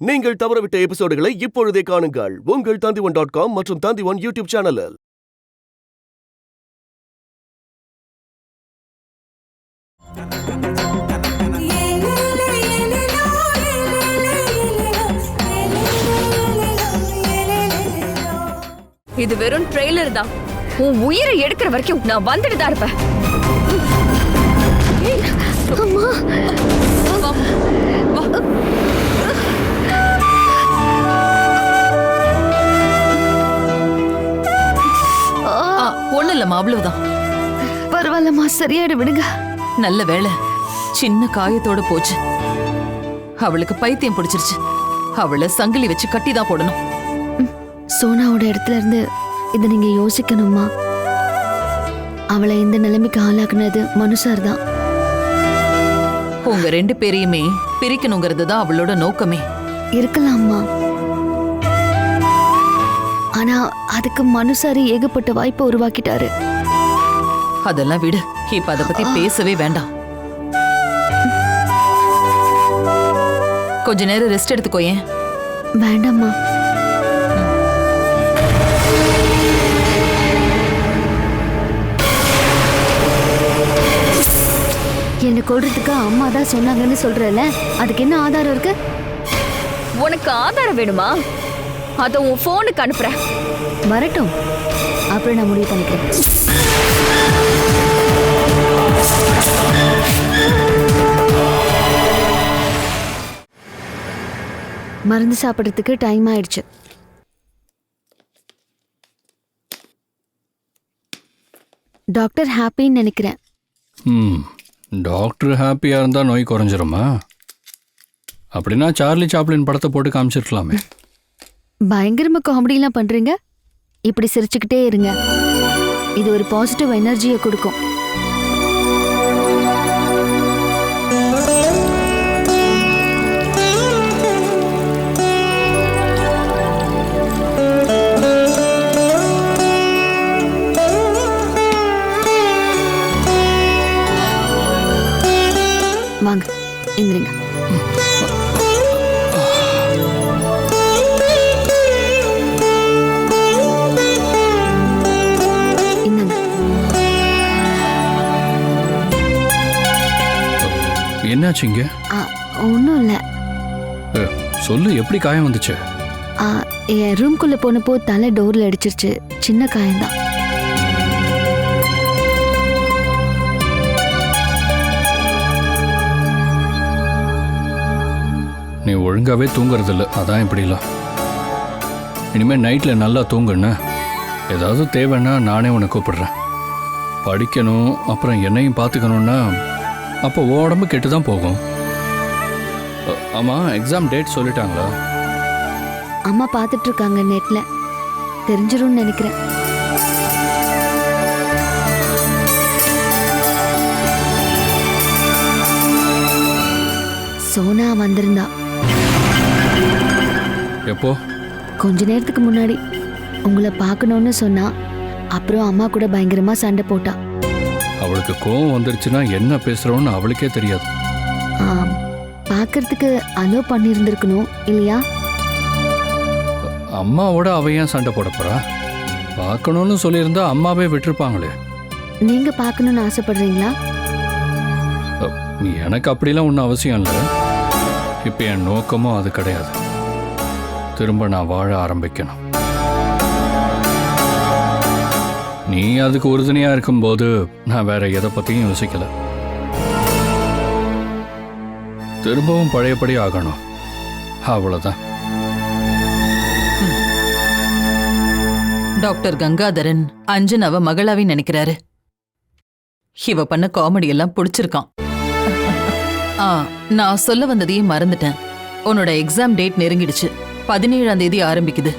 நீங்கள் தவறவிட்ட எபிசோடுகளை இப்பொழுதே காணுங்கள் உங்கள் Tandivan.com மற்றும் Tandivan யூடியூப் சேனலில். இது வெறும் ட்ரெய்லர் தான். உன் உயிரை எடுக்கிற வரைக்கும் நான் வந்துட்டு தான் இருப்பேன். அம்மா ஒண்ணு இல்லம்மா, அவ்வளவுதான். பரவாயில்லம்மா, சரியாயிடு, விடுங்க. நல்ல வேளை, சின்ன காயத்தோட போச்சு. அவளுக்கு பைத்தியம் பிடிச்சிருச்சு. அவளை சங்கிலி வச்சு கட்டிதான் போடணும். சோனாவோட இடத்துல இருந்து இதை நீங்க யோசிக்கணுமா? அவளை இந்த நிலைமைக்கு ஆளாக்குனது மனுஷர் தான். உங்க ரெண்டு பேரையுமே பிரிக்கணுங்கிறது தான் அவளோட நோக்கமே. இருக்கலாம்மா, ஆனா அதுக்கு மனுஷாரி ஏகப்பட்ட வாய்ப்பை உருவாக்கிட்டாரு. அதெல்லாம் விடு, இப்ப அத பத்தி பேசவே வேண்டாம். கொஞ்ச நேரம் ரெஸ்ட் எடுத்துக்கோயேன். வேண்டாம்மா, என்ன கொல்றதுக்கு அம்மா தான் சொன்னாங்கன்னு சொல்றல, அதுக்கு என்ன ஆதாரம் இருக்கு? உனக்கு ஆதாரம் வேணுமா? அத உன் போனுக்கு அனுப்புறேன். வரட்டும், அப்புறம் நான் முடிவு பண்ணிக்கிறேன். மருந்து சாப்பிட்றதுக்கு டைம் ஆயிடுச்சு. டாக்டர் ஹாப்பின்னு நினைக்கிறேன். டாக்டர் ஹாப்பியாக இருந்தால் நோய் குறைஞ்சிருமா? அப்படின்னா சார்லி சாப்ளின் படத்தை போட்டு காமிச்சிருக்கலாமே. பயங்கரமா காமெடிலாம் பண்றீங்க. இப்படி சிரிச்சுக்கிட்டே இருங்க, இது ஒரு பாசிட்டிவ் எனர்ஜியை கொடுக்கும். வாங்க, எந்திரிங்க. என்னாச்சுங்க? ஒன்றும் இல்லை. சொல்லு, எப்படி காயம் வந்துச்சு? என் ரூம்குள்ளே போனப்போ தலை டோரில் அடிச்சிருச்சு. சின்ன காயம்தான். நீ ஒழுங்காகவே தூங்குறதில்ல, அதான் இப்படிலாம். இனிமேல் நைட்டில் நல்லா தூங்குன்னு. ஏதாவது தேவைன்னா நானே உன்னை கூப்பிடுறேன். படிக்கணும், அப்புறம் என்னையும் பார்த்துக்கணுன்னா அப்போ உடம்பு கெட்டு தான் போகும். ஆமாம், எக்ஸாம் டேட் சொல்லிட்டாங்களா? அம்மா பார்த்துட்டு இருக்காங்க நெட்ல, தெரிஞ்சிரும்னு நினைக்கிறேன். சோனா வந்திருந்தா. எப்போ? கொஞ்ச நேரத்துக்கு முன்னாடி. உங்களை பார்க்கணும்னு சொன்னா. அப்புறம் அம்மா கூட பயங்கரமா சண்டை போட்டா. அவளுக்கு கோவம் வந்துருச்சுன்னா என்ன பேசுறோன்னு அவளுக்கே தெரியாது. பார்க்கறதுக்கு அலோ பண்ணியிருந்திருக்கணும் இல்லையா? அம்மாவோட அவ ஏன் சண்டை போட போறா? பார்க்கணும்னு சொல்லியிருந்தா அம்மாவே விட்டுருப்பாங்களே. நீங்க பார்க்கணும்னு ஆசைப்படுறீங்களா? எனக்கு அப்படிலாம் ஒன்றும் அவசியம் இல்லை. இப்போ என் நோக்கமும் அது கிடையாது. திரும்ப நான் வாழ ஆரம்பிக்கணும். நீ அதுக்கு உறுதுணையா இருக்கும்போது நான் வேற எதை பத்தியும் யோசிக்கல. திரும்பவும் பழையபடி ஆகணும், அவ்வளவுதான். டாக்டர் கங்காதரன் அஞ்சனாவ மகளாவே நினைக்கிறாரு. இவ பண்ண காமெடி எல்லாம் பிடிச்சிருக்கான். நான் சொல்ல வந்ததையே மறந்துட்டேன். உன்னோட எக்ஸாம் டேட் நெருங்கிடுச்சு. 17ஆம் தேதி ஆரம்பிக்குது.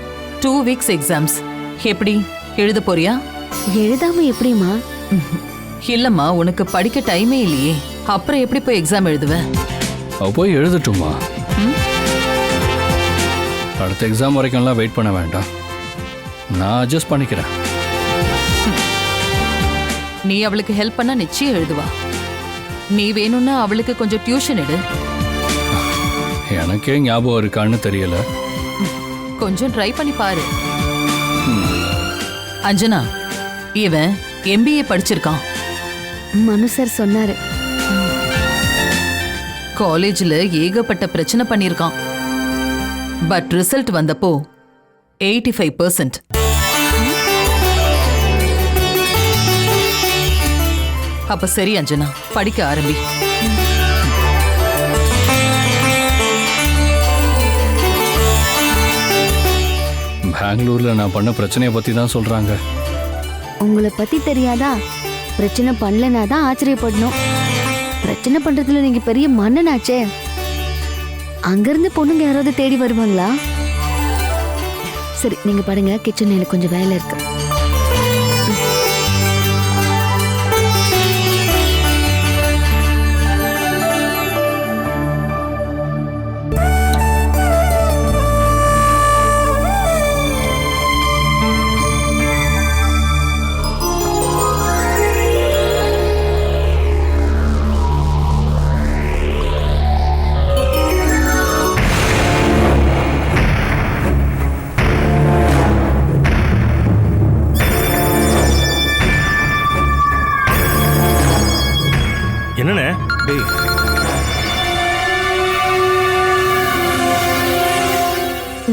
2 வீக்ஸ் எக்ஸாம்ஸ். எப்படி எழுத போறியா? எழுதாம எப்படிமா? இல்லம்மா, உனக்கு படிக்க டைமே இல்லையே. அப்புறம் எப்படி போய் எக்ஸாம் எழுதுவ? அவ போய் எழுதட்டுமா? அடுத்த எக்ஸாம் வரைக்கும்லாம் வெயிட் பண்ண வேண்டாம். நான் அட்ஜஸ்ட் பண்ணிக்கிறேன். நீ அவளுக்கு ஹெல்ப் பண்ணா நிச்சயம் எழுதுவா. நீ வேணும்னா அவளுக்கு கொஞ்சம் டியூஷன் எடு. எனக்கே ஞாபகம் இருக்கான்னு தெரியல. கொஞ்சம் ட்ரை பண்ணி பாரு. அஞ்சனா, இவன் MBA படிச்சிருக்கான். மனு சார் சொன்னாரு. காலேஜ்ல ஏகப்பட்ட பிரச்சனை பண்ணிருக்கான். பட் ரிசல்ட் வந்தப்போ 85%. அப்ப சரி அஞ்சனா, படிக்க ஆரம்பி. பெங்களூர்ல நான் பண்ண பிரச்சனையை பத்தி தான் சொல்றாங்க. உங்களை பத்தி தெரியாதா? பிரச்சனை பண்ணலனா தான் ஆச்சரியப்படணும். பிரச்சனை பண்றதுல நீங்க பெரிய மன்னனாச்சே. அங்கிருந்து பொண்ணுங்க யாராவது தேடி வருவாங்களா? சரி, நீங்க பாருங்க, கிச்சன்ல எனக்கு கொஞ்சம் வேலை இருக்கு. என்னண்ணே? டேய்,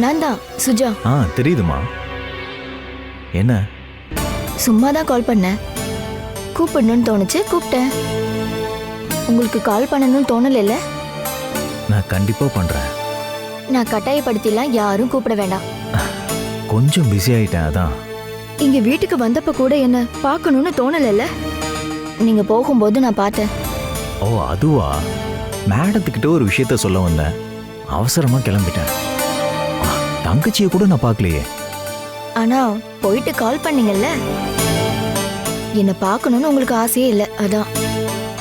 நான் தான் சுஜா. தெரியுதுமா. என்ன? சும்மா தான் கால் பண்ணேன். கூப்பிடணும்னு தோணுச்சு, கூப்பிட்டேன். உங்களுக்கு கால் பண்ணணும்னு தோணலைல்ல? நான் கண்டிப்பா பண்றேன். நான் கட்டாயப்படுத்திலாம் யாரும் கூப்பிட வேண்டாம். கொஞ்சம் பிஸி ஆயிட்டேன், அதான். இங்க வீட்டுக்கு வந்தப்ப கூட என்ன பார்க்கணும்னு தோணலைல்ல? நீங்க போகும்போது நான் பார்த்தேன். ஓ, அதுவா? மேடத்துக்கிட்ட ஒரு விஷயத்த சொல்ல வந்தேன், அவசரமா கிளம்பிட்டேன். தங்கச்சியை கூட நான் பார்க்கலையே. ஆனா போயிட்டு கால் பண்ணீங்கல்ல. என்ன பார்க்கணும்னு உங்களுக்கு ஆசையே இல்லை, அதான்.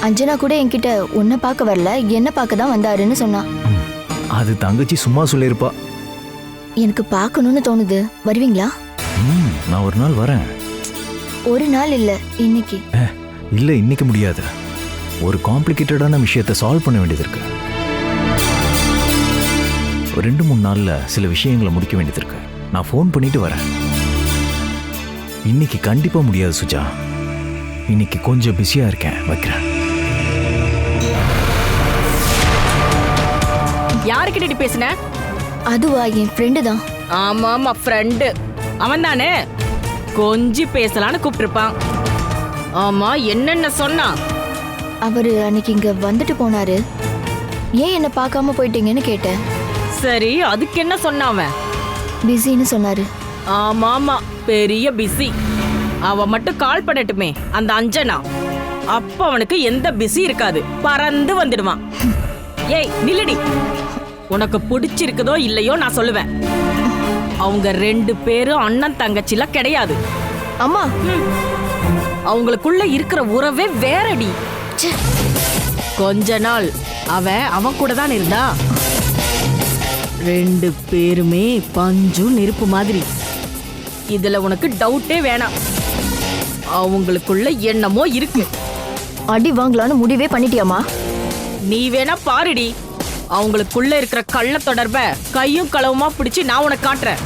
அஞ்சனா கூட என்கிட்ட உன்னை பார்க்க வரல, என்ன பார்க்க தான் வந்தாருன்னு சொன்னா. அது தங்கச்சி சும்மா சொல்லியிருப்பா. எனக்கு பார்க்கணும்னு தோணுது, வருவீங்களா? நான் ஒரு நாள் வரேன். ஒரு நாள் இல்ல, இன்னைக்கு. இல்ல, இன்னைக்கு முடியாது. ஒரு காம்ப்ளிகேட்டடான விஷயத்தை சால்வ் பண்ண வேண்டியது இருக்கு. ஒரு 2-3 நாள்ல சில விஷயங்களை முடிக்க வேண்டியது இருக்கு. நான் ஃபோன் பண்ணிட்டு வரேன். இன்னைக்கு கண்டிப்பா முடியாது சுஜா. இன்னைக்கு கொஞ்சம் பிஸியா இருக்கேன், வைக்கிறேன். யாருக்கிட்ட பேசுன? அதுவா, என் ஃப்ரெண்டு தான். ஆமா, ஃப்ரெண்டு. அவன் தானே கொஞ்சி பேசலான்னு கூப்பிட்டுருப்பான். ஆமா, என்னென்ன சொன்னா? அவரு அன்னைக்கு இங்க வந்துட்டு போனாரு. ஏன் என்ன பார்க்காம போயிட்டீங்கன்னு கேட்டேன். சரி, அதுக்கு என்ன சொன்னான் அவன்? பிஸின்னு சொன்னாரு. ஆமாமா, பெரிய பிஸி. அவ மட்டும் கால் பண்ணட்டுமே, அந்த அஞ்சனா. அப்ப அவனுக்கு எந்த பிஸி இருக்காது, பறந்து வந்துடுவான். ஏய் நில்லடி. உனக்கு பிடிச்சிருக்குதோ இல்லையோ நான் சொல்லுவேன். அவங்க 2 பேரும் அண்ணன் தங்கச்சில கிடையாது. அம்மா, அவங்களுக்குள்ள இருக்கிற உறவே வேறடி. கொஞ்ச நாள் அவன் கூட தான் இருந்தா. 2 பேருமே பஞ்சும் நெருப்பு மாதிரி. இதுல உனக்கு டவுட்டே வேணாம். அவங்களுக்குள்ள என்னமோ இருக்கு. அடி வாங்கலான்னு முடிவே பண்ணிட்டியாமா? நீ வேணா பாருடி. அவங்களுக்குள்ள இருக்கிற கள்ள தொடர்ப கையும் களவுமா பிடிச்சு நான் உனக்கு காட்டுறேன்.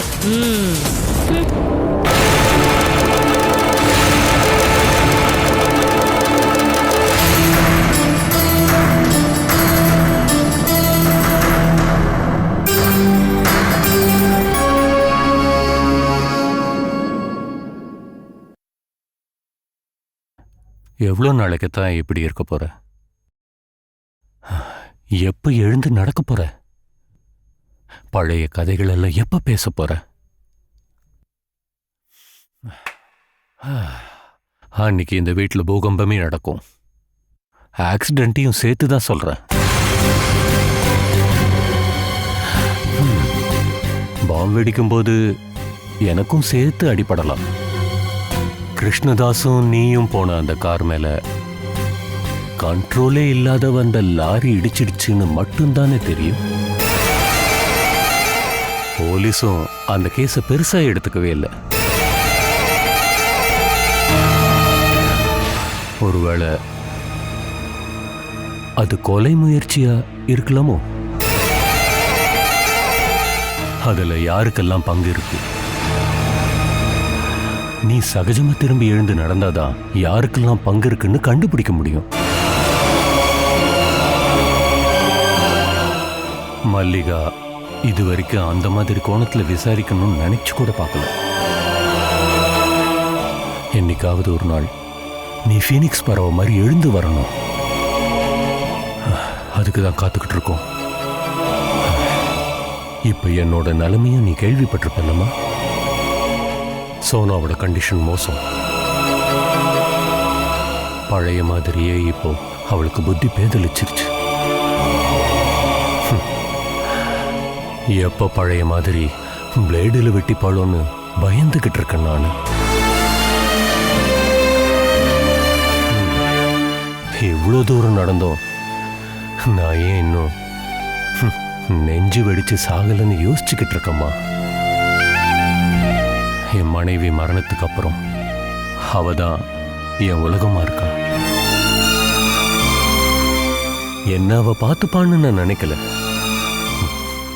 எவ்வளோ நாளைக்கு தான் இப்படி இருக்க போற? எப்ப எழுந்து நடக்க போற? பழைய கதைகள் எல்லாம் எப்ப பேச போற? அன்னைக்கு இந்த வீட்டில் பூகம்பமே நடக்கும். ஆக்சிடென்ட்டையும் சேர்த்து தான் சொல்றேன். பாம்பு வெடிக்கும்போது எனக்கும் சேர்த்து அடிபடலாம். கிருஷ்ணதாசும் நீயும் போன அந்த கார் மேல கண்ட்ரோலே இல்லாத வந்த லாரி இடிச்சிடுச்சுன்னு மட்டும்தானே தெரியும். போலீஸும் அந்த கேஸை பெருசா எடுத்துக்கவே இல்லை. ஒருவேளை அது கொலை முயற்சியா இருக்கலாமோ? அதுல யாருக்கெல்லாம் பங்கு இருக்கு? நீ சகஜமா திரும்பி எழுந்து நடந்தாதான் யாருக்கெல்லாம் பங்கு இருக்குன்னு கண்டுபிடிக்க முடியும். மல்லிகா இது வரைக்கும் அந்த மாதிரி கோணத்துல விசாரிக்கணும்னு நினைச்சு கூட பார்க்கல. என்னைக்காவது ஒரு நாள் நீ ஃபீனிக்ஸ் பறவை மாதிரி எழுந்து வரணும். அதுக்கு தான் காத்துக்கிட்டு இருக்கோம். இப்ப என்னோட நிலைமையும் நீ கேள்விப்பட்டிருப்பேனம்மா. சோனாவோட கண்டிஷன் மோசம். பழைய மாதிரியே இப்போ அவளுக்கு புத்தி பேதலிச்சிருச்சு. எப்ப பழைய மாதிரி பிளேடில் வெட்டிப்பாளோன்னு பயந்துகிட்டு இருக்கேன் நான். இவ்வளோ தூரம் நடந்தோம், நான் ஏன் இன்னும் நெஞ்சு வெடிச்சு சாகலன்னு யோசிச்சுக்கிட்டு இருக்கம்மா. என் மனைவி மரணத்துக்கு அப்புறம் அவதான் என் உலகமா இருக்கா. என்ன அவ பார்த்துப்பான்னு நான் நினைக்கல.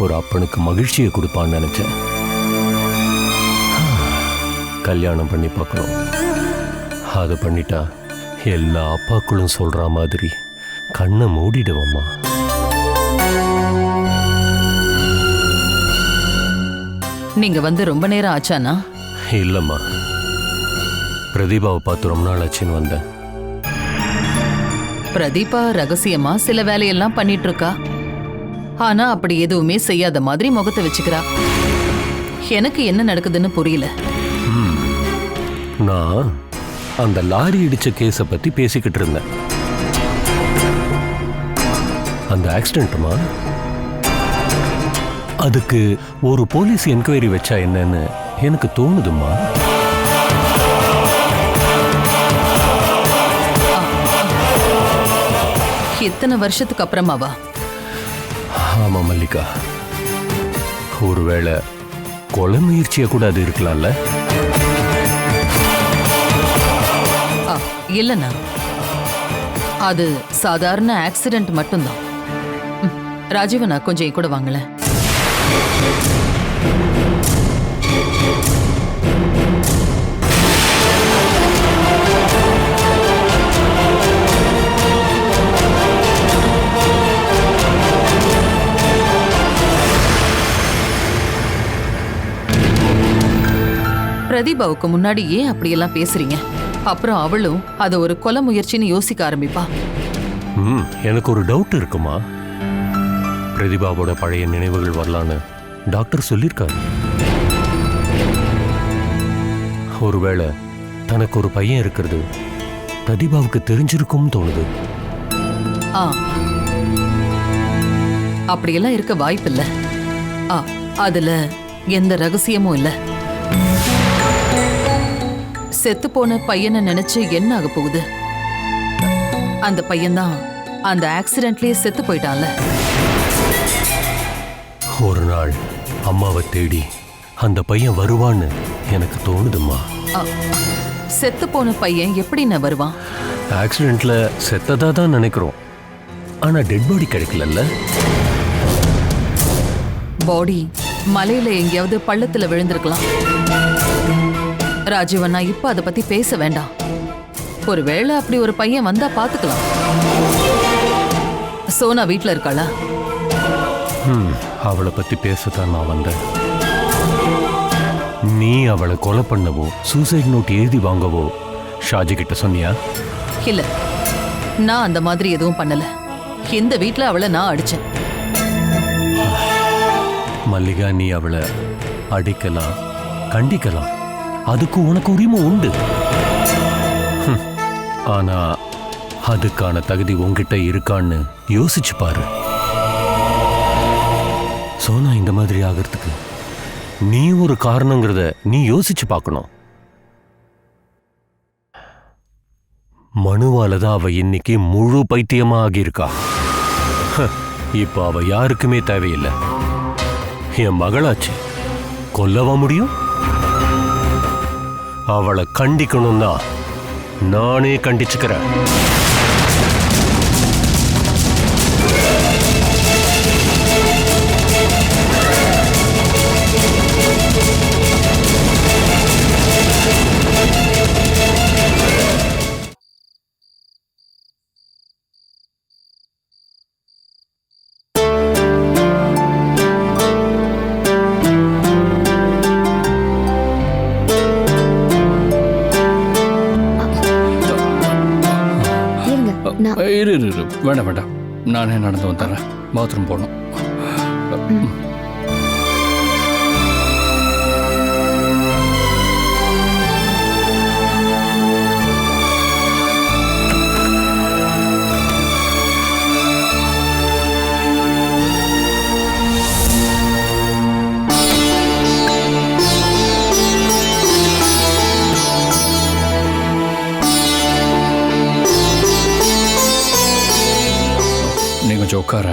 ஒரு அப்பனுக்கு மகிழ்ச்சியை கொடுப்பான்னு நினைச்சேன். கல்யாணம் பண்ணி பார்க்கணும். அதை பண்ணிட்டா எல்லா அப்பாக்களும் சொல்ற மாதிரி கண்ணை மூடிடுவோம்மா. நீங்க வந்து ரொம்ப நேரம் ஆச்சானா? இல்லம்மா, பிரதீபாவை பார்த்து ரொம்ப நாள் ஆச்சுன்னு வந்தேன். பிரதீபா ரகசியமா சில வேலையெல்லாம் பண்ணிட்டு இருக்கா. ஆனா அப்படி எதுவுமே செய்யாத மாதிரி முகத்தை வச்சுக்கிறா. எனக்கு என்ன நடக்குதுன்னு புரியல. நான் அந்த லாரி இடிச்ச கேஸை பத்தி பேசிக்கிட்டு இருந்தேன். அந்த ஆக்சிடென்ட்மா, அதுக்கு ஒரு போலீஸ் என்கொயரி வச்சா என்னன்னு எனக்கு தோணுதுமா. எத்தனை வருஷத்துக்கு அப்புறமாவா? ஆமா மல்லிகா, ஒருவேளை கொலை முயற்சியா கூட அது இருக்கலாம்ல. இல்லண்ணா, அது சாதாரண ஆக்சிடென்ட் மட்டும்தான். ராஜீவனா கொஞ்சம் என் கூட வாங்கல. பிரதீபாவுக்கு முன்னாடி ஏன் அப்படியெல்லாம் பேசுறீங்க? அப்புறம் அவளும் அதை ஒரு கொலை முயற்சின்னு யோசிக்க ஆரம்பிப்பா. எனக்கு ஒரு டவுட் இருக்குமா. பிரதீபாவோட பழைய நினைவுகள் வரலான்னு டாக்டர் சொல்லியிருக்காரு. ஒருவேளை தனக்கு ஒரு பையன் இருக்கிறது பிரதீபாவுக்கு தெரிஞ்சிருக்கும் தோணுது. அப்படியெல்லாம் இருக்க வாய்ப்பில்லை. அதுல எந்த ரகசியமும் இல்லை. செத்து போன பையனை நினைச்சு என்ன ஆக போகுது? அந்த பையன்தான் அந்த ஆக்சிடென்ட்லயே செத்து போயிட்டான்ல. ஒரு நாள் அம்மாவை தேடி அந்த பையன் வருவான்னு எனக்கு தோணுதும்மா. செத்து போன பையன் எப்படின்னு வருவான்? ஆக்சிடென்ட்ல செத்ததா தான் நினைக்கிறோம். ஆனா டெட் பாடி கிடைக்கல. பாடி மலையில எங்கேயாவது பள்ளத்துல விழுந்திருக்கலாம். ராஜீவண்ணா, இப்ப அதை பத்தி பேச வேண்டாம். ஒருவேளை அப்படி ஒரு பையன் வந்தா பாத்துக்கலாம். சோனா வீட்டுல இருக்காளா? அவளை பத்தி பேசத்தான் நான் வந்தேன். நீ அவளை கொலை பண்ணவோ சூசைட் நோட் எழுதி வாங்கவோ ஷாஜி கிட்ட சொன்னியா? இல்ல, நான் அந்த மாதிரி எதுவும் பண்ணல. இந்த வீட்டுல அவளை நான் அடிச்சேன். மல்லிகா, நீ அவளை அடிக்கலாம், கண்டிக்கலாம், அதுக்கு உனக்கு உரிமை உண்டு. ஆனா அதுக்கான தகுதி உன்கிட்ட இருக்கான்னு யோசிச்சு பாரு. சோனா இந்த மாதிரி ஆகிறதுக்கு நீ ஒரு காரணங்கிறத நீ யோசிச்சு பார்க்கணும். மனுவாலதான் அவ இன்னைக்கு முழு பைத்தியமா ஆகியிருக்கா. இப்ப அவ யாருக்குமே தேவையில்லை. என் மகளாச்சு, கொல்லவா முடியும்? அவளை கண்டிக்கணும்னா நானே கண்டிச்சுக்கிறேன். இரு இரு, இரு. வேண்டாம் வேண்டாம், நானே நடந்து வந்துடுறேன். பாத்ரூம் போகணும். நீ கொஞ்சம் உட்கார.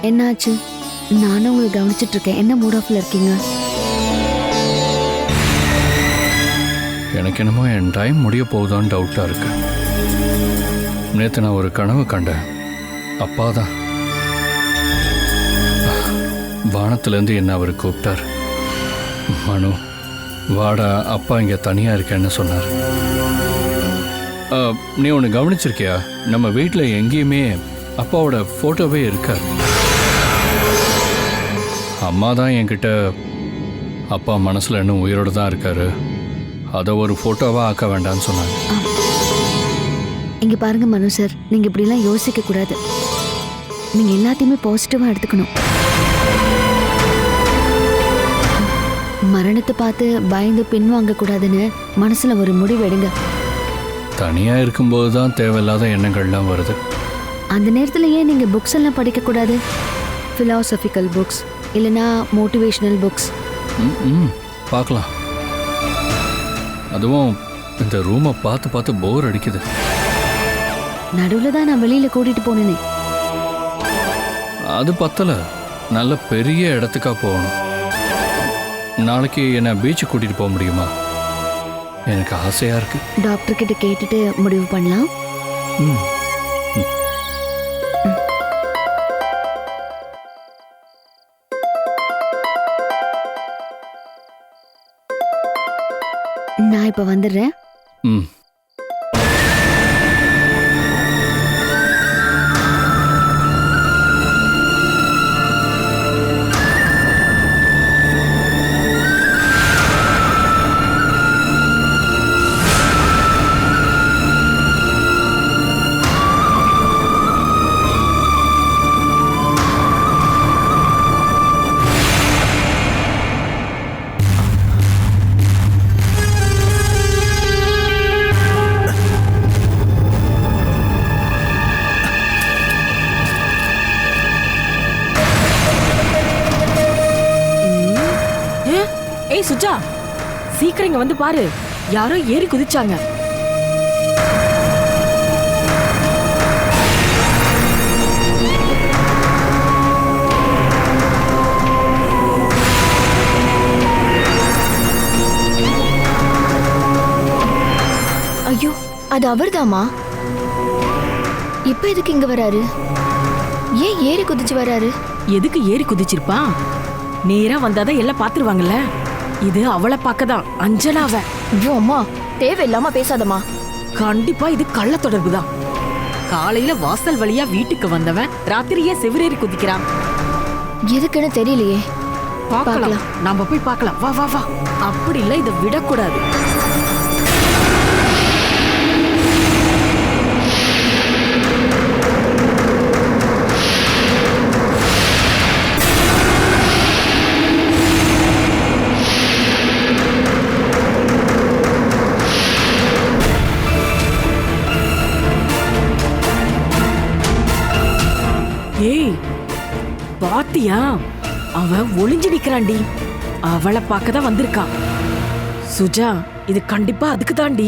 என்னாச்சு? நானும் உங்களை கவனிச்சிட்டு இருக்கேன். என்ன மூட் ஆஃப்ல இருக்கீங்க? எனக்கு என்னமோ என் டைம் முடிய போகுதான்னு டவுட்டாக இருக்கு. நேற்று நான் ஒரு கனவு கண்டேன். அப்பா தான் வானத்துலேருந்து என்ன அவர் கூப்பிட்டார். மனு, வாடா, அப்பா இங்கே தனியாக இருக்கேன்னு சொன்னார். நீ ஒன்று கவனிச்சிருக்கியா? நம்ம வீட்டில் எங்கேயுமே அப்பாவோட ஃபோட்டோவே இருக்காது. அம்மா தான் என்கிட்ட அப்பா மனசில் இன்னும் உயிரோடு தான் இருக்காரு, அதை ஒரு ஃபோட்டோவாக ஆக்க வேண்டாம்னு சொன்னாங்க. இங்க பாருங்க மனு சார், நீங்க இப்படிலாம் யோசிக்க கூடாது. நீங்க எல்லாத்தையுமே பாசிட்டிவா எடுத்துக்கணும். மரணத்தை பார்த்து பயந்து பின்வாங்க கூடாதுன்னு மனசுல ஒரு முடிவு எடுங்க. தனியாக இருக்கும்போது தான் தேவையில்லாத எண்ணங்கள்லாம் வருது. அந்த நேரத்துல ஏன் நீங்க புக்ஸ் எல்லாம் படிக்க கூடாது? பிலாசபிக்கல் புக்ஸ் இல்லைன்னா மோட்டிவேஷனல் புக்ஸ். பார்க்கலாம். அதுவும் இந்த ரூமை பார்த்து பார்த்து போர் அடிக்குது. நடுவில் தான் நான் வெளியில கூட்டிட்டு போனேனே. அது பத்தல, நல்ல பெரிய இடத்துக்கா போகணும். நாளைக்கு என்ன பீச்சு கூட்டிட்டு போக முடியுமா? எனக்கு ஆசையா இருக்கு. டாக்டர் கிட்ட கேட்டுட்டு முடிவு பண்ணலாம். நான் இப்ப வந்துடுறேன். ம். ஏய் சுஜா, சீக்கிரம் இங்க வந்து பாரு, யாரோ ஏறி குதிச்சாங்க. ஐயோ, அது அவர்தாமா? இப்ப எதுக்கு இங்க வராரு? ஏன் ஏறி குதிச்சு வராரு? எதுக்கு ஏறி குதிச்சிருப்பா? நேரா வந்தாதான் எல்லாம் பாத்துருவாங்கல்ல. இது அவளை பார்க்கதான், அஞ்சனாவ. ஐயோ அம்மா, தேவையில்லாம பேசாதம்மா. கண்டிப்பா இது கள்ள தொடர்பு தான். காலையில வாசல் வழியா வீட்டுக்கு வந்தவன் ராத்திரியே செவிரேறி குதிக்கிறான். எதுக்குன்னு தெரியலையே. பார்க்கலாம், நாம போய் பார்க்கலாம். வா வா வா. அப்படி இல்ல, இதை விடக்கூடாது. ஏய், பாத்தியா? அவ ஒளிஞ்சு நிக்கிறான்டி. அவளை பார்க்கதான் வந்திருக்கான். சுஜா, இது கண்டிப்பா அதுக்கு தாண்டி.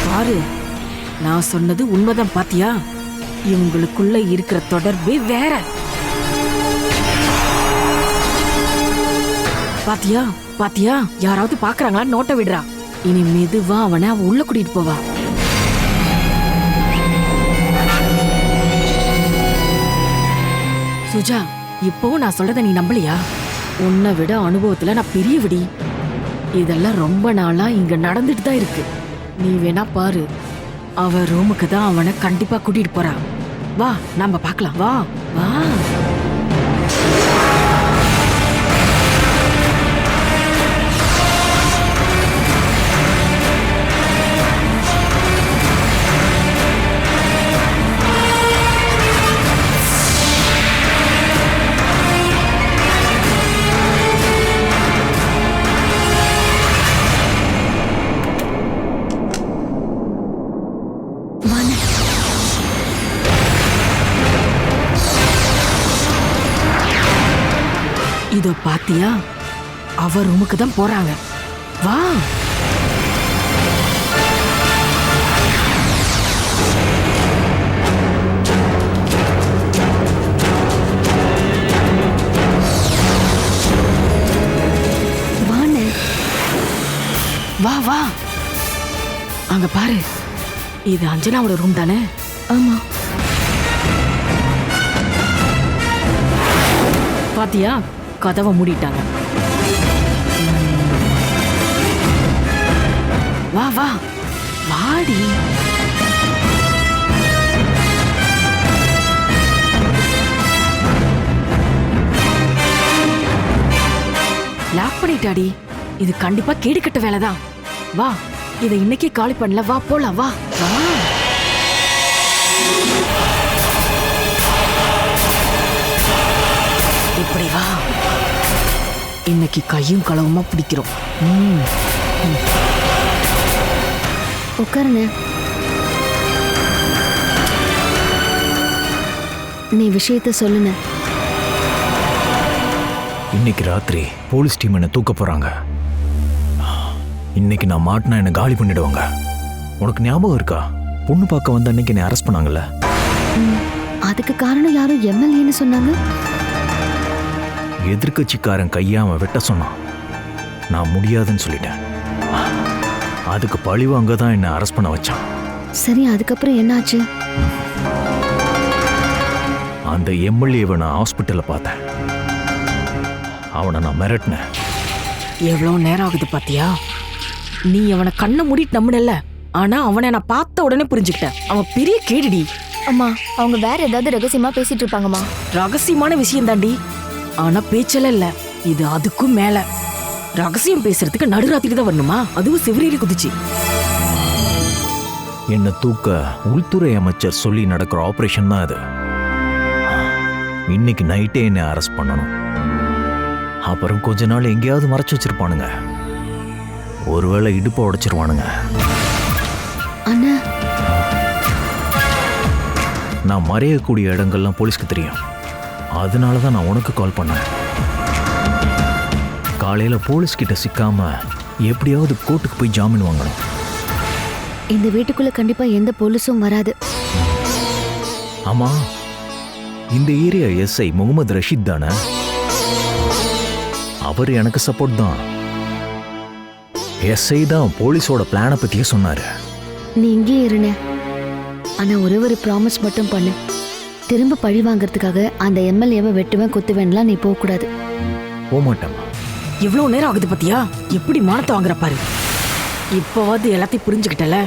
பாரு, நான் சொன்னது உண்மைதான். பாத்தியா? இவங்களுக்குள்ள இருக்கிற தொடர்பே வேற. பாத்தியா பாத்தியா, யாராவது பாக்குறாங்களா? நோட்ட விடுறா. இனி மெதுவா அவனை உள்ள கூட்டிட்டு போவா. சுஜா, இப்பவும் நான் சொல்றத நீ நம்பலையா? உன்னை விட அனுபவத்துல நான் பெரிய விடி. இதெல்லாம் ரொம்ப நாளா இங்க நடந்துட்டு தான் இருக்கு. நீ வேணா பாரு, அவ ரூமுக்கு தான் அவனை கண்டிப்பா கூட்டிட்டு போறா. வா நாம பார்க்கலாம். வா வா. இதோ பாத்தியா, அவ ரூமுக்கு தான் போறாங்க. வா. வா வா. அங்க பாரு, இது அஞ்சனாவோட ரூம் தானே? ஆமா. பாத்தியா, கதவை மூடிட்டாங்க. வா வா வாடி. லாக் பண்ணிட்டாடி. இது கண்டிப்பா கேடுகட்ட வேலைதான். வா, இதை இன்னைக்கே காலி பண்ணல. வா போலாம். வா வா. இப்படி வா. இன்னைக்கு கையும் களவுமா பிடிக்கிறோம். உட்காருங்க. நீ விஷயத்த சொல்லுங்க. இன்னைக்கு ராத்திரி போலீஸ் டீம் என்ன தூக்க போறாங்க. இன்னைக்கு நான் மாட்டினா என்ன காலி பண்ணிடுவாங்க. உனக்கு ஞாபகம் இருக்கா, பொண்ணு பார்க்க வந்த அன்னைக்கு என்னை அரெஸ்ட் பண்ணாங்கல்ல? அதுக்கு காரணம் யாரும் எம்எல்ஏன்னு சொன்னாங்க. எதிர்கட்சிக்காரன் கையாம வெட்ட சொன்னான். நான் முடியாதுன்னு சொல்லிட்டேன். அதுக்கு பழிவாங்க தான் என்னை அரெஸ்ட் பண்ண வச்சான். சரி, அதுக்கப்புறம் என்னாச்சு? அந்த எம்எல்ஏவை நான் ஹாஸ்பிட்டல்ல பார்த்தேன். அவனை நான் மிரட்டினேன். எவ்வளவு நேரம் ஆகுது பாத்தியா? நீ அவனை கண்ணை மூடிட்டு நம்பினல, ஆனா அவனை நான் பார்த்த உடனே புரிஞ்சுக்கிட்டேன். அவன் பெரிய கேடுடி. அம்மா, அவங்க வேற ஏதாவது ரகசியமா பேசிட்டு இருப்பாங்கம்மா. ரகசியமான விஷயம் தாண்டி, ஆனா பேச்செல்லாம் இல்ல. இது அதுக்கும் மேல. ரகசியம் பேசுறதுக்கு நடுராத்திரி தான் வரணுமா? அதுவும் சிவரேறி குதிச்சு. என்னை தூக்க உள்துறை அமைச்சர் சொல்லி நடக்கிற ஆபரேஷன் தான் அது. இன்னைக்கு நைட்டே என்னை அரெஸ்ட் பண்ணணும். அப்புறம் கொஞ்ச நாள் எங்கேயாவது மறைச்சு வச்சிருப்பானுங்க. ஒருவேளை இடுப்பை உடைச்சிருவானுங்க. அண்ணா, நான் மறையக்கூடிய இடங்கள்லாம் போலீஸ்க்கு தெரியும். அதனால தான் நான் உனக்கு கால் பண்ணேன். காலையில போலீஸ் கிட்ட சிக்காம எப்படியாவது கோர்ட்டுக்கு போய் ஜாமீன் வாங்கணும். இந்த வீட்டுக்குள்ள கண்டிப்பா எந்த போலீஸும் வராது. ஆமா, இந்த ஏரியா எஸ்ஐ முகமது ரஷீத் தானே? அவர் எனக்கு சப்போர்ட் தான். எஸ்ஐ தான் போலீஸோட பிளானை பத்தியே சொன்னாரு. நீ இங்கே இருன. ஆனா ஒரே ஒரு ப்ராமிஸ் மட்டும் பண்ணு. திரும்ப பழி வாங்கறதுக்காக அந்த எம்எல்ஏவை வெட்டுவேன் குத்துவேன்லாம் நீ போக கூடாது. போக மாட்டேன். எவ்வளவு நேரம் ஆகுது பாத்தியா? எப்படி மானத்தை வாங்குற பாரு. இப்பவாது எல்லாத்தையும் புரிஞ்சுக்கிட்டல.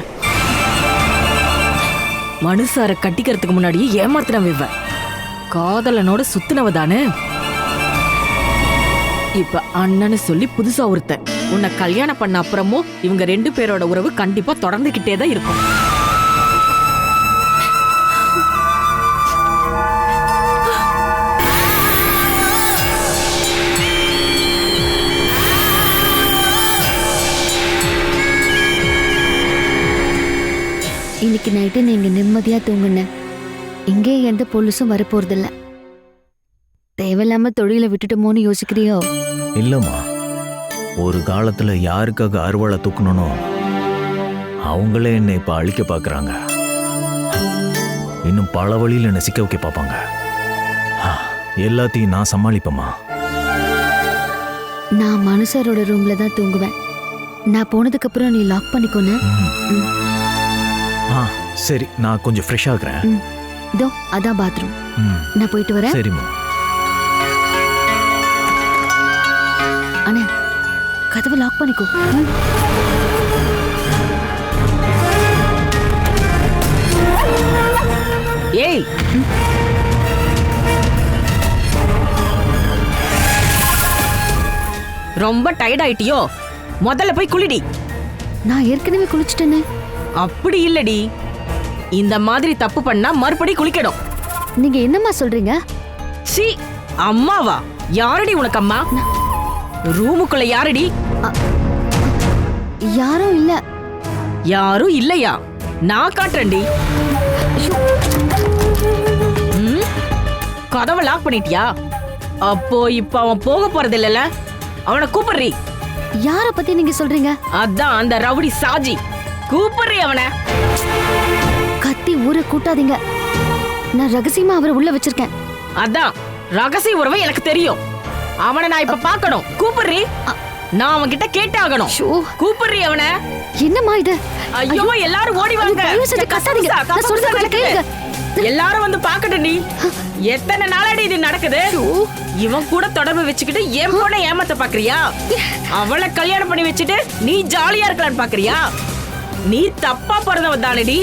மனுஷார கட்டிக்கிறதுக்கு முன்னாடியே ஏமாத்தினவ இவ. காதலனோட சுத்தினவ தானே. இப்ப அண்ணன்னு சொல்லி புதுசா ஒருத்தன். உன்னை கல்யாணம் பண்ண அப்புறமும் இவங்க 2 பேரோட உறவு கண்டிப்பா தொடர்ந்துகிட்டே தான் இருக்கும். இன்னைக்கு நைட்டு நீங்க நிம்மதியா தூங்குன. இங்கே எந்த போலீஸும் வரப்போறதில்ல. தேவையில்லாம தொழிலை விட்டுட்டோமோன்னு யோசிக்கிறியோ? இல்லம்மா, ஒரு காலத்துல யாருக்காக அருவாளை தூக்கணும் அவங்களே என்னை இப்ப அழிக்க பாக்குறாங்க. இன்னும் பல வழியில் என்னை சிக்க வைக்க பார்ப்பாங்க. எல்லாத்தையும் நான் சமாளிப்பேம்மா. நான் மனுஷரோட ரூம்ல தான் தூங்குவேன். நான் போனதுக்கு அப்புறம் நீ லாக் பண்ணிக்கோன்னு. சரி, நான் கொஞ்சம் ஃப்ரெஷ் ஆகுறேன். இதோ அதான் பாத்ரூம். நான் போயிட்டு வரேன். சரிம்மா. அண்ணா, கதவை லாக் பண்ணிக்கோ. ஏய் ரொம்ப டயர்ட் ஆயிட்டியோ? முதல்ல போய் குளிடி. நான் ஏற்கனவே குளிச்சிட்டேனே. அப்படி இல்லடி, இந்த மாதிரி தப்பு பண்ணா மறுபடி குளிக்கணும். நீங்க என்னம்மா சொல்றீங்க? சி, அம்மாவா? யாரடி உனக்கு அம்மா? ரூமுக்குள்ள யாரடி? யாரும் இல்ல. யாரும் இல்லையா? நான் காட்டுறேன்டி. கதவை லாக் பண்ணிட்டியா? அப்போ இப்ப அவன் போக போறது இல்லல? அவனை கூப்பிடுறி. யார பத்தி நீங்க சொல்றீங்க? அதான் அந்த ரவுடி சாஜி. கூப்பிடுறி அவனை. கத்தி ஊரை கூட்டாதீங்க. நான் ரகசியமா அவரை உள்ள வச்சிருக்கேன். அதான் ரகசிய உறவை எனக்கு தெரியும். அவனை நான் இப்ப பார்க்கணும். கூப்பிடுறி. நான் அவன் கிட்ட கேட்டாகணும். கூப்பிடுறி அவனை. என்னம்மா இது? ஐயோ, எல்லாரும் ஓடி வாங்க. தயவு செஞ்சு கத்தாதீங்க. நான் சொல்றத கொஞ்சம் கேளுங்க. எல்லாரும் வந்து பாக்கட்டும்டி. எத்தனை நாளாடி இது நடக்குது? இவன் கூட தொடர்பு வச்சுக்கிட்டு என் பொண்ணை ஏமாத்த பாக்குறியா? அவளை கல்யாணம் பண்ணி வச்சுட்டு நீ ஜாலியா இருக்கலாம்னு பாக்குறியா? நீ தப்பா பிறந்தவ தானடி.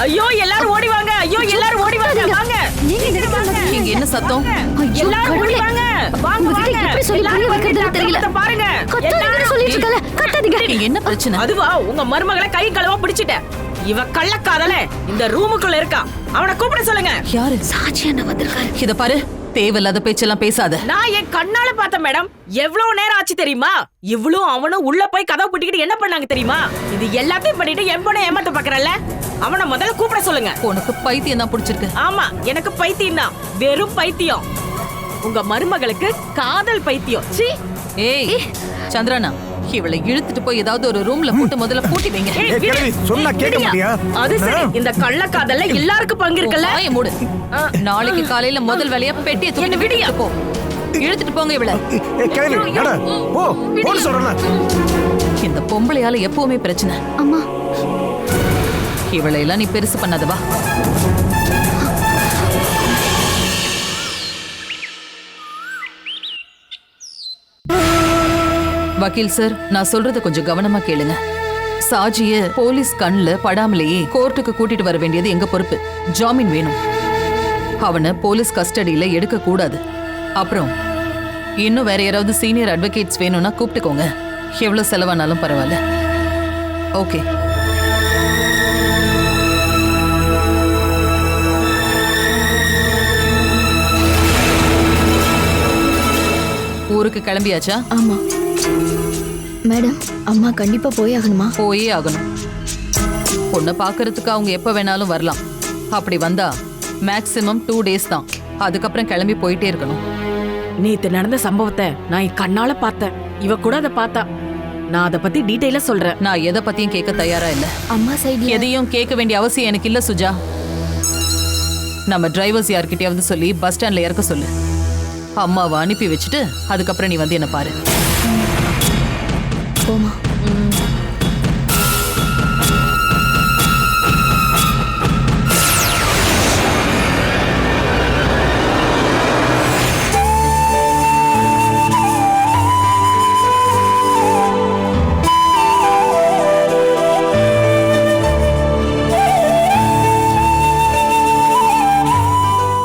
ஐயோ, எல்லாரும் ஓடி வாங்க. ஐயோ, எல்லாரும் ஓடி வாங்க. வாங்க. இங்க என்ன சத்தம்? எல்லாரும் ஓடி வாங்க. வாங்க வாங்க. எப்படி சொல்லி புரிய வைக்கிறதுன்னு தெரியல. பாருங்க. கத்தாதீங்கன்னு சொல்லிட்டு இருக்கல. கத்தாதீங்க. இங்க என்ன பிரச்சனை? அதுவா, உங்க மருமகளை கை களவா பிடிச்சிட்ட. இவ கள்ளக்காதல இந்த ரூமுக்குள்ள இருக்கா. அவனை கூப்பிட சொல்லுங்க. யாரு? சாட்சி என்ன வந்திருக்காரு. இத பாரு, தேவையில்லாத பேச்செல்லாம் பேசாத. நான் என் கண்ணால பார்த்தேன் மேடம். எவ்வளவு நேரம் ஆச்சு தெரியுமா? இவ்ளோ அவனும் உள்ள போய் கதவை பூட்டிக்கிட்டு என்ன பண்ணாங்க தெரியுமா? இது எல்லாத்தையும் பண்ணிட்டு என் பொண்ணை ஏமாத்த பாக்குறல்ல? அவனை முதல்ல கூப்பிட சொல்லுங்க. உனக்கு பைத்தியம் தான் பிடிச்சிருக்கு. ஆமா, எனக்கு பைத்தியம் தான். வெறும் பைத்தியம். உங்க மருமகளுக்கு காதல் பைத்தியம். சீ. ஏய் சந்திரனா, இவளை இழுத்துட்டு போய் ஏதாவது ஒரு ரூம்ல போட்டு முதல்ல பூட்டி வைங்க. சொன்னா கேட்க மாட்டியா? அது சரி, இந்த கள்ளக்காதல்ல எல்லாருக்கும் பங்கு இருக்குல்ல? வாயை மூடு. நாளைக்கு காலையில முதல் வேலையா பெட்டியை தூக்கிட்டு விடியா போ. இழுத்துட்டு போங்க இவளை. கிளம்பி நட. போ. போன்னு சொல்றேன்ல. இந்த பொம்பளையால எப்பவுமே பிரச்சனை. அம்மா, இவளை எல்லாம் நீ பெருசு பண்ணாதவா. வக்கீல் சார், நான் சொல்றத கொஞ்சம் கவனமா கேளுங்க. சாஜிய போலீஸ் கண்ணுல படாமலேயே கோர்ட்டுக்கு கூட்டிட்டு வர வேண்டியது எங்க பொறுப்பு. ஜாமீன் வேணும். அவனை போலீஸ் கஸ்டடியில எடுக்க கூடாது. அப்புறம் இன்னும் வேற யாராவது சீனியர் அட்வொகேட்ஸ் வேணும்னா கூப்பிட்டுக்கோங்க. எவ்வளவு செலவானாலும் பரவாயில்ல. ஓகே. ஊருக்கு கிளம்பியாச்சா? ஆமா மேடம். அம்மா கண்டிப்பா போய் ஆகணுமா? போயே ஆகணும். பொண்ணை பாக்குறதுக்கு அவங்க எப்ப வேணாலும் வரலாம். அப்படி வந்தா மேக்ஸிமம் 2 days தான். அதுக்கப்புறம் கிளம்பி போயிட்டே இருக்கணும். நேத்து நடந்த சம்பவத்தை நான் என் கண்ணால பார்த்தேன். இவ கூட அதை பார்த்தா. நான் அதை பத்தி டீடைலா சொல்றேன். நான் எதை பத்தியும் கேட்க தயாரா இல்ல. அம்மா சைடு எதையும் கேட்க வேண்டிய அவசியம் எனக்கு இல்ல சுஜா. நம்ம டிரைவர்ஸ் யார்கிட்டயாவது சொல்லி பஸ் ஸ்டாண்ட்ல இறக்க சொல்லு. அம்மாவை அனுப்பி வச்சுட்டு அதுக்கப்புறம் நீ வந்து என்ன பாரு. போமா.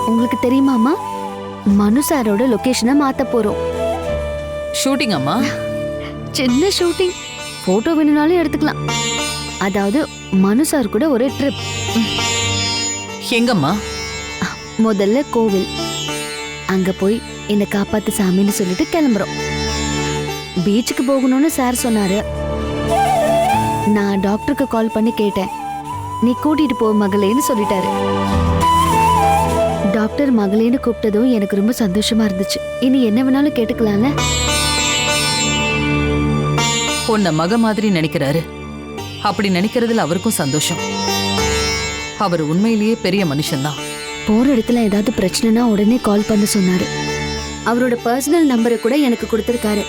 உங்களுக்கு தெரியுமாமா, மனு சாரோட லொகேஷனை மாத்த போறோம். ஷூட்டிங் அம்மா? சின்ன ஷூட்டிங். போட்டோ வேணும்னாலும் எடுத்துக்கலாம். அதாவது மனு சார் கூட ஒரு ட்ரிப். எங்கம்மா? முதல்ல கோவில். அங்க போய் என்னை காப்பாத்து சாமின்னு சொல்லிட்டு கிளம்புறோம். பீச்சுக்கு போகணும்னு சார் சொன்னாரு. நான் டாக்டருக்கு கால் பண்ணி கேட்டேன். நீ கூட்டிட்டு போ மகளேன்னு சொல்லிட்டாரு. டாக்டர் மகளேன்னு கூப்பிட்டதும் எனக்கு ரொம்ப சந்தோஷமா இருந்துச்சு. இனி என்ன வேணாலும் கேட்டுக்கலாம்ல. உன்னை மக மாதிரி நினைக்கிறாரு. அப்படி நினைக்கிறதுல அவருக்கும் சந்தோஷம். அவர் உண்மையிலேயே பெரிய மனுஷன்தான். போற இடத்துல ஏதாவது பிரச்சனைனா உடனே கால் பண்ண சொன்னாரு. அவரோட பர்சனல் நம்பரை கூட எனக்கு கொடுத்திருக்காரு.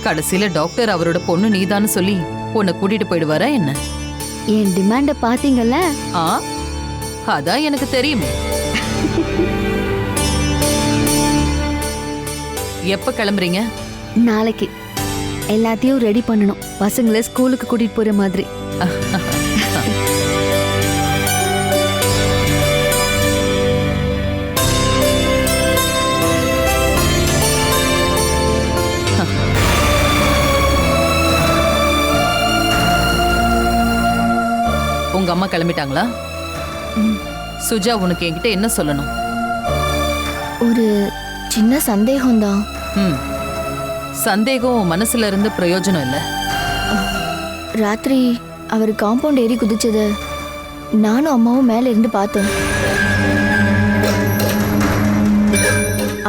கடைசியில டாக்டர் அவரோட பொண்ணு நீதான்னு சொல்லி உன்னை கூட்டிட்டு போயிடுவாரா என்ன? என் டிமாண்ட பாத்தீங்கல்ல? அதான் எனக்கு தெரியுமே. எப்ப கிளம்புறீங்க? நாளைக்கு. எல்லாத்தையும் ரெடி பண்ணணும். பசங்களை ஸ்கூலுக்கு கூட்டிட்டு போற மாதிரி. உங்க அம்மா கிளம்பிட்டாங்களா? சுஜா, உனக்கு என்கிட்ட என்ன சொல்லணும்? ஒரு சின்ன சந்தேகம்தான். சந்தேகம் உன் மனசுல இருந்து பிரயோஜனம் இல்ல. ராத்திரி அவர் காம்பவுண்ட் ஏறி குதிச்சது நானும் அம்மாவும் மேல இருந்து பார்த்தோம்.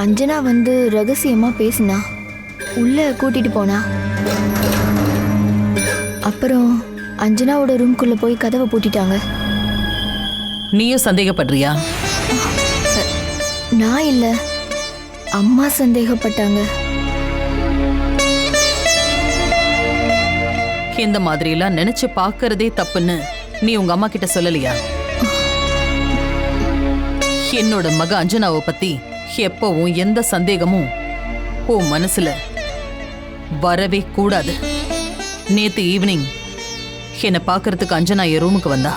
அஞ்சனா வந்து ரகசியமா பேசினா, உள்ள கூட்டிட்டு போனா. அப்புறம் அஞ்சனாவோட ரூம்குள்ள போய் கதவை பூட்டிட்டாங்க. நீயும் சந்தேகப்படுறியா? நான் இல்ல, அம்மா சந்தேகப்பட்டாங்க. இந்த மாதிரி எல்லாம் நினைச்சு பாக்குறதே தப்புன்னு நீ உங்க அம்மா கிட்ட சொல்லலையா? என்னோட மக அஞ்சனாவை பத்தி எப்பவும் எந்த சந்தேகமும் உன் மனசுல வரவே கூடாது. நேத்து ஈவினிங் என்னை பாக்குறதுக்கு அஞ்சனா என் ரூமுக்கு வந்தா.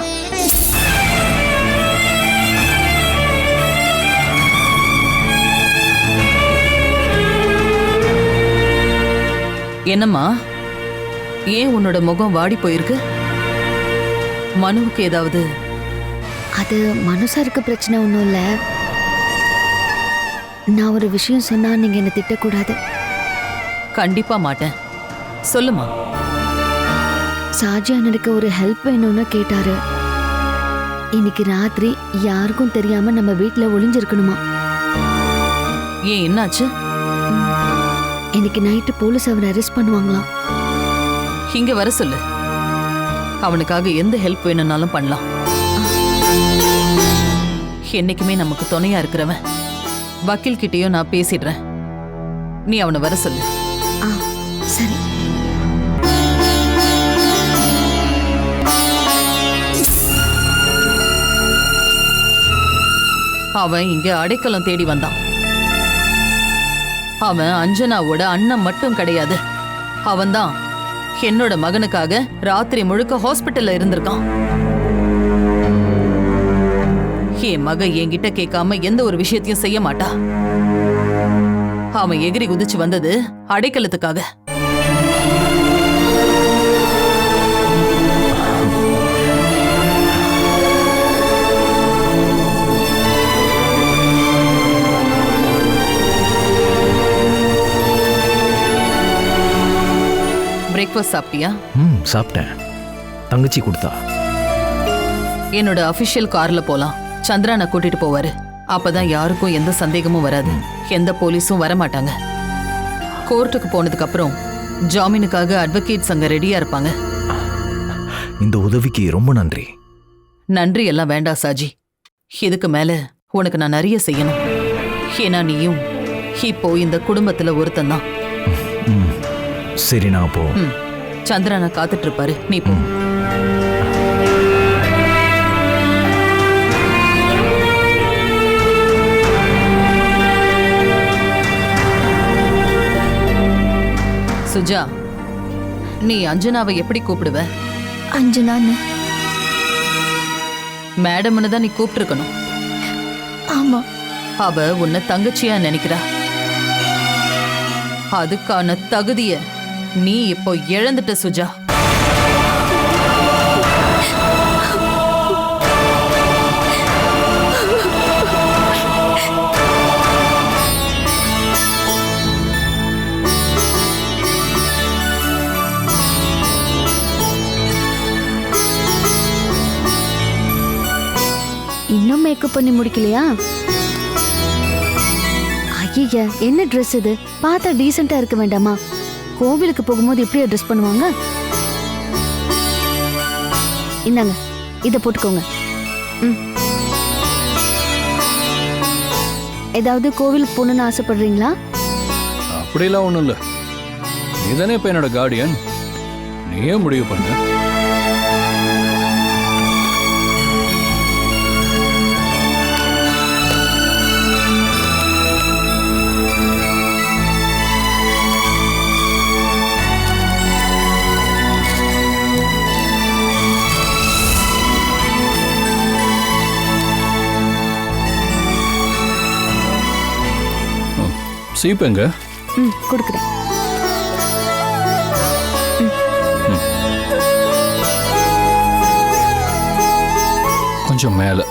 என்னம்மா, ஏன் உன்னோட முகம் வாடி போயிருக்கு? மனுவுக்கு ஏதாவது? அது மனு சாருக்கு பிரச்சனை ஒன்றும் இல்லை. நான் ஒரு விஷயம் சொன்னா நீங்க என்ன திட்டக்கூடாது. கண்டிப்பா மாட்டேன், சொல்லுமா. சாஜி அண்ணனுக்கு ஒரு ஹெல்ப் வேணும்னு கேட்டாரு. இன்னைக்கு ராத்திரி யாருக்கும் தெரியாம நம்ம வீட்டுல ஒளிஞ்சிருக்கணுமா? ஏன், என்னாச்சு? இன்னைக்கு நைட்டு போலீஸ் அவனை அரெஸ்ட் பண்ணுவாங்களாம். இங்க வர சொல்லு, அவனுக்காக எந்த ஹெல்ப் வேணும்னாலும் பண்ணலாம். என்னைக்குமே நமக்கு துணையா இருக்கிறவன். வக்கீல் கிட்டயும் நான் பேசிடுறேன், நீ அவனை வர சொல்லு. சரி. அவன் இங்க அடைக்கலம் தேடி வந்தான். அவன் அஞ்சனாவோட அண்ணன் மட்டும் கிடையாது, அவன்தான் என்னோட மகனுக்காக ராத்திரி முழுக்க ஹாஸ்பிட்டல்ல இருந்திருக்கான். என் மக என்கிட்ட கேட்காம எந்த ஒரு விஷயத்தையும் செய்ய மாட்டா. அவன் எகிரி குதிச்சு வந்தது அடைக்கலத்துக்காக. பிரேக்ஃபாஸ்ட் சாப்பிட்டியா? சாப்பிட்டேன். தங்கச்சி கொடுத்தா. என்னோட அபிஷியல் கார்ல போலாம். சந்திரானை கூட்டிட்டு போவாரு. அப்பதான் யாருக்கும் எந்த சந்தேகமும் வராது, எந்த போலீஸும் வர மாட்டாங்க. கோர்ட்டுக்கு போனதுக்கு அப்புறம் ஜாமீனுக்காக அட்வொகேட்ஸ் அங்க ரெடியா இருப்பாங்க. இந்த உதவிக்கு ரொம்ப நன்றி. நன்றி எல்லாம் வேண்டாம் சாஜி, இதுக்கு மேல உனக்கு நான் நிறைய செய்யணும். ஏன்னா நீயும் இப்போ இந்த குடும்பத்துல ஒருத்தன் தான். சரி, நான் போ. சந்திரனை காத்துட்டு இருப்பாரு, நீ போ. சுஜா, நீ அஞ்சனாவை எப்படி கூப்பிடுவ? அஞ்சனான்னு. மேடம்னு தான் நீ கூப்பிட்டுருக்கணும். ஆமா. அவ உன்னை தங்கச்சியா நினைக்கிறா. அதுக்கான தகுதிய நீ இப்போ இழந்துட்ட சுஜா. இன்னும் மேக்கப் பண்ணி முடிக்கலையா? ஐயா, என்ன ட்ரெஸ் இது? பார்த்தா டீசெண்டா இருக்க வேண்டாமா? கோவிலுக்கு போகும்போது எப்படி ட்ரெஸ் பண்ணுவாங்க? இந்தாங்க, இதை போட்டுக்கோங்க. ஏதாவது கோவிலுக்கு போகணும்னு ஆசைப்படுறீங்களா? அப்படிலாம் ஒன்றும் இல்லை. நீ தானே இப்போ என்னோட கார்டியன், நீயே முடிவு பண்ண. சீப்பங்க கொடுக்குறேன். கொஞ்சம் மேலே.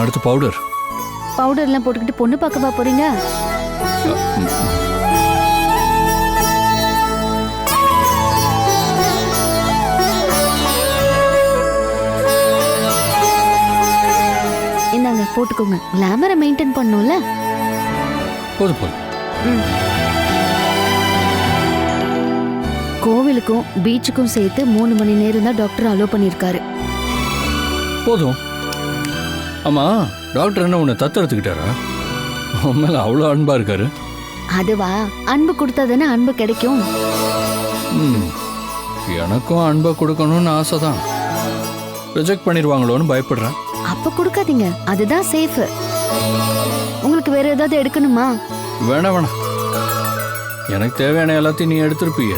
அடுத்து பவுடர். பவுடர்லாம் போட்டுக்கிட்டு பொண்ணு பார்க்கவா போறீங்க? இந்தாங்க போட்டுக்கோங்க. கிளாமரை மெயின்டைன் பண்ணணும்ல. போதும் போதும். கோவிலுக்கும் பீச்சுக்கும் சேர்த்து 3 மணி நேரம் தான் டாக்டர் அலோ பண்ணியிருக்காரு. போதும். ஆமா, டாக்டர் என்ன உன்னை தத்தெடுத்துக்கிட்டாரா? உன் மேல அவ்வளோ அன்பா இருக்காரு. அதுவா, அன்பு கொடுத்தா தானே அன்பு கிடைக்கும். எனக்கும் அன்பை கொடுக்கணும்னு ஆசை தான். ரிஜெக்ட் பண்ணிடுவாங்களோன்னு பயப்படுறேன். அப்ப கொடுக்காதீங்க, அதுதான் சேஃப். உங்களுக்கு வேற ஏதாவது எடுக்கணுமா? வேணாம் வேணாம், எனக்கு தேவையான எல்லாத்தையும் நீ எடுத்திருப்பீங்க.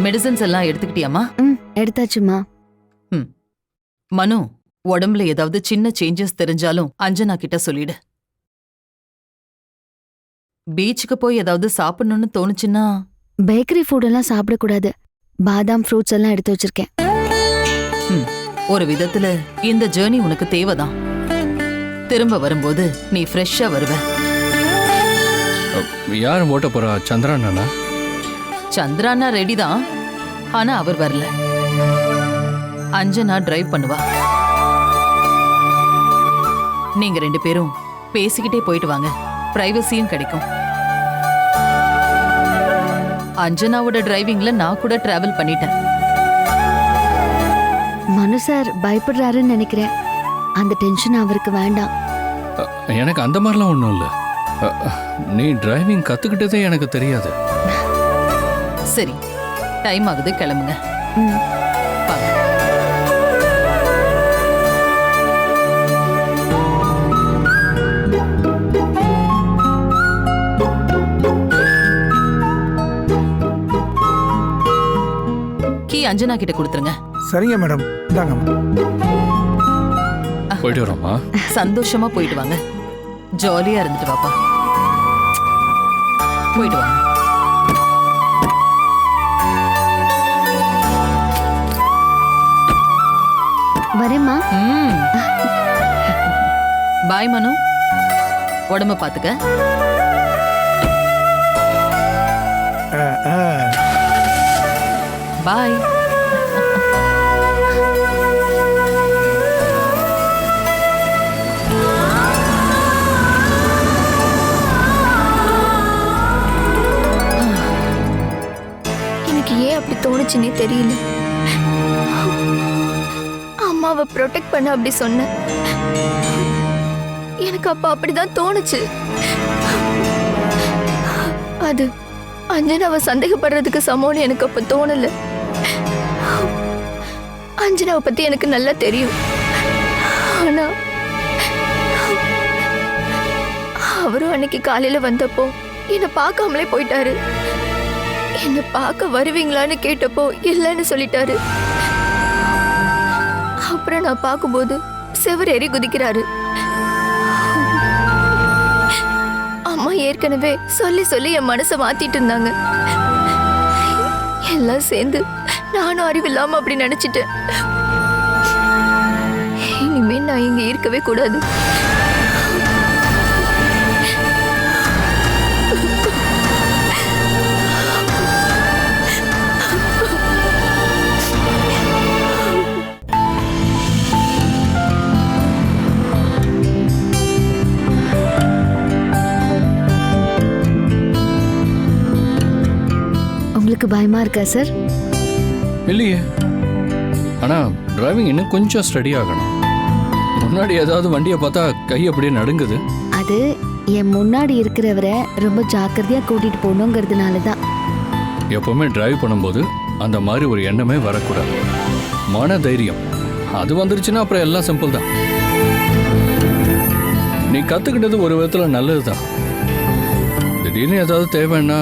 மெடிசன்ஸ் எல்லாம் எடுத்துக்கிட்டியாமா? எடுத்தாச்சுமா. மனு, உடம்புல ஏதாவது சின்ன சேஞ்சஸ் தெரிஞ்சாலும் அஞ்சனா கிட்ட சொல்லிடு. பீச்சுக்கு போய் ஏதாவது சாப்பிடணும்னு தோணுச்சுன்னா பேக்கரி ஃபுட் எல்லாம் சாப்பிடக்கூடாது. பாதாம் ஃப்ரூட்ஸ் எல்லாம் எடுத்து வச்சிருக்கேன். ஒரு விதத்துல இந்த ஜேர்னி உனக்கு தேவைதான். திரும்ப வரும்போது நீ ஃப்ரெஷ்ஷா வருவ. யாரும் ஓட்ட போறா? சந்திரானா? சந்திரானா ரெடி தான், ஆனா அவர் வரல. அஞ்சனா டிரைவ் பண்ணுவா. நீங்க 2 பேரும் பேசிக்கிட்டே போயிட்டு வாங்க, பிரைவசியும் கிடைக்கும். அஞ்சனாவோட டிரைவிங்ல நான் கூட டிராவல் பண்ணிட்டேன். மனு சார் பயப்படுறாருன்னு நினைக்கிறேன். அந்த டென்ஷன் அவருக்கு வேண்டாம். எனக்கு அந்த மாதிரிலாம் ஒன்றும் இல்லை. நீ டிரைவிங் கத்துக்கிட்டதே எனக்கு தெரியாது. சரி, டைம் ஆகுது, கிளம்புங்க. வாங்க. கீ அஞ்சனா கிட்ட கொடுத்துருங்க. சரிங்க மேடம், இந்தாங்க. போயிட்டு வரோமா? சந்தோஷமா போயிட்டு வாங்க. ஜாலியா இருந்துட்டு வாப்பா. போயிட்டு வாங்க. வரேம்மா. பாய் மனு, உடம்ப பாத்துக்க. பாய். எனக்கு ஏன் அப்படி தோணுச்சுன்னே தெரியல. அம்மாவை ப்ரொடெக்ட் பண்ண அப்படி சொன்ன. எனக்கு அப்ப அப்படிதான் தோணுச்சு. அது அஞ்சனாவை சந்தேகப்படுறதுக்கு சமம்னு எனக்கு அப்ப தோணல. அஞ்சனாவை பத்தி எனக்கு நல்லா தெரியும். ஆனா அவரும் அன்னைக்கு காலையில வந்தப்போ என்னை பார்க்காமலே போயிட்டாரு. என்னை பார்க்க வருவீங்களான்னு கேட்டப்போ இல்லைன்னு சொல்லிட்டாரு. அப்புறம் நான் பார்க்கும்போது செவர் ஏறி குதிக்கிறாரு. அம்மா ஏற்கனவே சொல்லி சொல்லி என் மனசை மாத்திட்டு இருந்தாங்க. எல்லாம் சேர்ந்து நானும் அறிவில்லாம அப்படி நினைச்சிட்டேன். இனிமே நான் இங்க இருக்கவே கூடாது. உங்களுக்கு பயமா இருக்கா சார்? இல்லையே, ஆனா டிரைவிங் இன்னும் கொஞ்சம் ஸ்டடி ஆகணும். முன்னாடி ஏதாவது வண்டியை பார்த்தா கை அப்படியே நடுங்குது. அது என் முன்னாடி இருக்கிறவரை ரொம்ப ஜாக்கிரதையா கூட்டிட்டு போகணுங்கிறதுனால தான். எப்பவுமே டிரைவ் பண்ணும்போது அந்த மாதிரி ஒரு எண்ணமே வரக்கூடாது. மன தைரியம் அது வந்துருச்சுன்னா அப்புறம் எல்லாம் சிம்பிள் தான். நீ கற்றுக்கிட்டது ஒரு விதத்தில் நல்லது தான். திடீர்னு ஏதாவது தேவைன்னா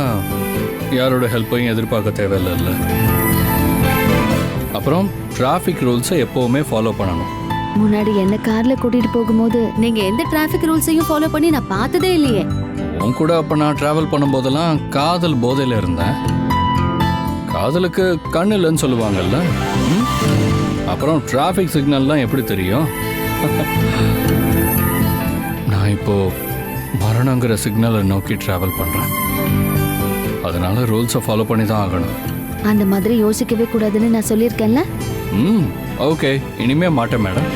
யாரோட ஹெல்ப்பையும் எதிர்பார்க்க தேவையில்லைல்ல. அப்புறம் டிராஃபிக் ரூல்ஸை எப்போவுமே ஃபாலோ பண்ணணும். முன்னாடி என்ன கார்ல கூட்டிட்டு போகும்போது நீங்க எந்த டிராஃபிக் ரூல்ஸையும் ஃபாலோ பண்ணி நான் பார்த்ததே இல்லையே. உன் கூட அப்போ நான் ட்ராவல் பண்ணும்போதெல்லாம் காதல் போதையில் இருந்தேன். காதலுக்கு கண் இல்லைன்னு சொல்லுவாங்கல்ல. அப்புறம் டிராஃபிக் சிக்னல்லாம் எப்படி தெரியும்? நான் இப்போ மரணங்கிற சிக்னலை நோக்கி ட்ராவல் பண்ணுறேன். அதனால ரூல்ஸை ஃபாலோ பண்ணி தான் ஆகணும். அந்த மாதிரி யோசிக்கவே கூடாதுன்னு நான் சொல்லியிருக்கேன்ல. ஓகே, இனிமே மாட்டேன் மேடம்.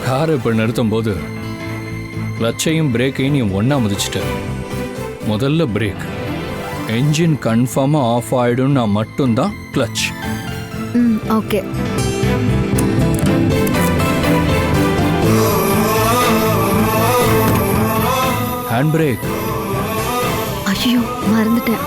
காரை இப்போ நிறுத்தும் போது கிளச்சையும் பிரேக்கையும் நீ ஒன்றா மிதிச்சிட்ட. முதல்ல பிரேக், என்ஜின் கன்ஃபார்மாக ஆஃப் ஆகிடும்னா மட்டும்தான் கிளச். ஓகே. Hand brake. ஐயோ, மறந்துட்டேன்.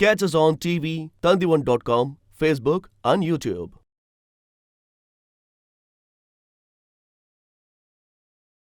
Catch us on TV, Tandivan.com, Facebook and YouTube.